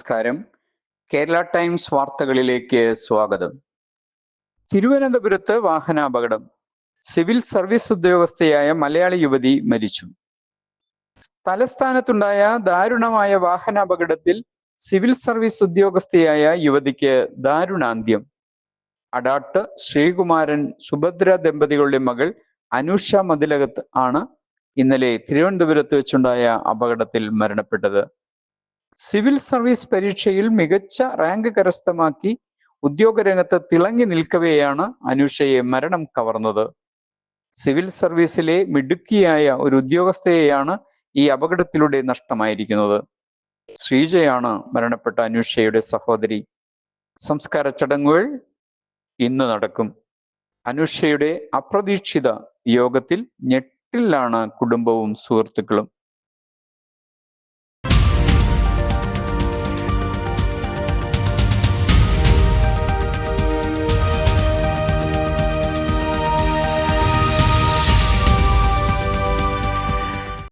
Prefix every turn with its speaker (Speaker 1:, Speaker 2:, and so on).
Speaker 1: നമസ്കാരം. കേരള ടൈംസ് വാർത്തകളിലേക്ക് സ്വാഗതം. തിരുവനന്തപുരത്ത് വാഹനാപകടം. സിവിൽ സർവീസ് ഉദ്യോഗസ്ഥയായ മലയാളി യുവതി മരിച്ചു. തലസ്ഥാനത്തുണ്ടായ ദാരുണമായ വാഹനാപകടത്തിൽ സിവിൽ സർവീസ് ഉദ്യോഗസ്ഥയായ യുവതിക്ക് ദാരുണാന്ത്യം. അടാട്ട് ശ്രീകുമാരൻ സുഭദ്ര ദമ്പതികളുടെ മകൾ അനുഷ മതിലകത്ത് ആണ് ഇന്നലെ തിരുവനന്തപുരത്ത് വെച്ചുണ്ടായ അപകടത്തിൽ മരണപ്പെട്ടത്. സിവിൽ സർവീസ് പരീക്ഷയിൽ മികച്ച റാങ്ക് കരസ്ഥമാക്കി ഉദ്യോഗരംഗത്ത് തിളങ്ങി നിൽക്കവെയാണ് അനുഷയെ മരണം കവർന്നത്. സിവിൽ സർവീസിലെ മിടുക്കിയായ ഒരു ഉദ്യോഗസ്ഥയെയാണ് ഈ അപകടത്തിലൂടെ നഷ്ടമായിരിക്കുന്നത്. ശ്രീജയാണ് മരണപ്പെട്ട അനുഷയുടെ സഹോദരി. സംസ്കാര ചടങ്ങുകൾ ഇന്ന് നടക്കും. അനുഷയുടെ അപ്രതീക്ഷിത യോഗത്തിൽ ഞെട്ടിലാണ് കുടുംബവും സുഹൃത്തുക്കളും.